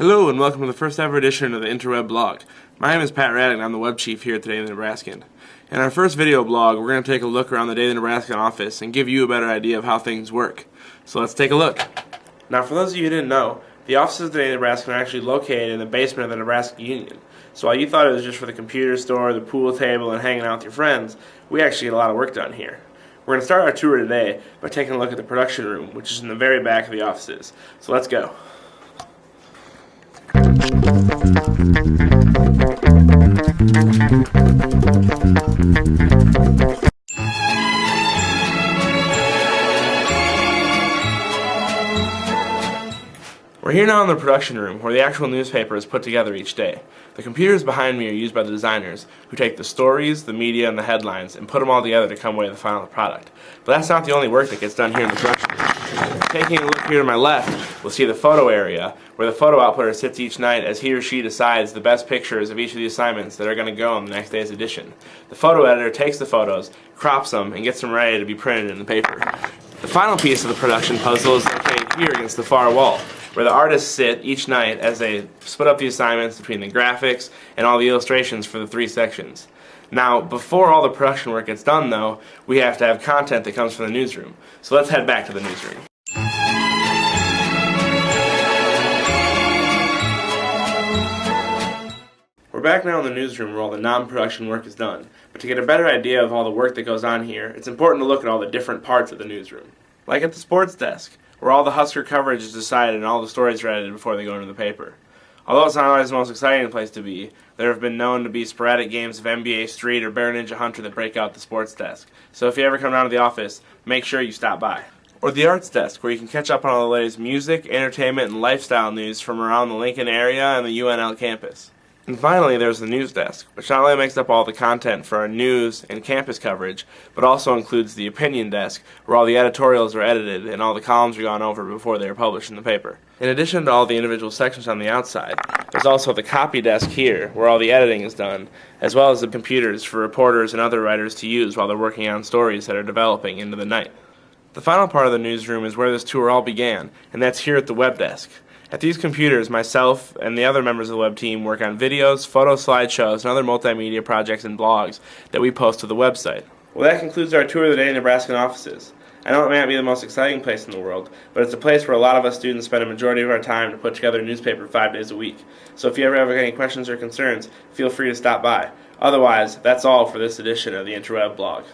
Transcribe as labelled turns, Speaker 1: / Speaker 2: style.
Speaker 1: Hello and welcome to the first ever edition of the Intra blog. My name is Pat Radigan. I'm the web chief here at the Daily Nebraskan. In our first video blog, we're going to take a look around the Daily Nebraskan office and give you a better idea of how things work. So let's take a look. Now, for those of you who didn't know, the offices of the Daily Nebraskan are actually located in the basement of the Nebraska Union. So while you thought it was just for the computer store, the pool table, and hanging out with your friends, we actually get a lot of work done here. We're going to start our tour today by taking a look at the production room, which is in the very back of the offices. So let's go. We're here now in the production room, where the actual newspaper is put together each day. The computers behind me are used by the designers, who take the stories, the media, and the headlines, and put them all together to come away with the final product. But that's not the only work that gets done here in the production room. Taking a look here to my left, we'll see the photo area, where the photo outputter sits each night as he or she decides the best pictures of each of the assignments that are going to go in the next day's edition. The photo editor takes the photos, crops them, and gets them ready to be printed in the paper. The final piece of the production puzzle is located here against the far wall, where the artists sit each night as they split up the assignments between the graphics and all the illustrations for the three sections. Now, before all the production work gets done, though, we have to have content that comes from the newsroom. So let's head back to the newsroom. We're back now in the newsroom where all the non-production work is done. But to get a better idea of all the work that goes on here, it's important to look at all the different parts of the newsroom. Like at the sports desk, where all the Husker coverage is decided and all the stories are edited before they go into the paper. Although it's not always the most exciting place to be, there have been known to be sporadic games of NBA Street or Bear Ninja Hunter that break out the sports desk. So if you ever come down to the office, make sure you stop by. Or the arts desk, where you can catch up on all the latest music, entertainment, and lifestyle news from around the Lincoln area and the UNL campus. And finally, there's the news desk, which not only makes up all the content for our news and campus coverage, but also includes the opinion desk, where all the editorials are edited and all the columns are gone over before they are published in the paper. In addition to all the individual sections on the outside, there's also the copy desk here, where all the editing is done, as well as the computers for reporters and other writers to use while they're working on stories that are developing into the night. The final part of the newsroom is where this tour all began, and that's here at the web desk. At these computers, myself and the other members of the web team work on videos, photo slideshows, and other multimedia projects and blogs that we post to the website. Well, that concludes our tour of the Daily Nebraskan offices. I know it may not be the most exciting place in the world, but it's a place where a lot of us students spend a majority of our time to put together a newspaper 5 days a week. So if you ever have any questions or concerns, feel free to stop by. Otherwise, that's all for this edition of the Intra blog.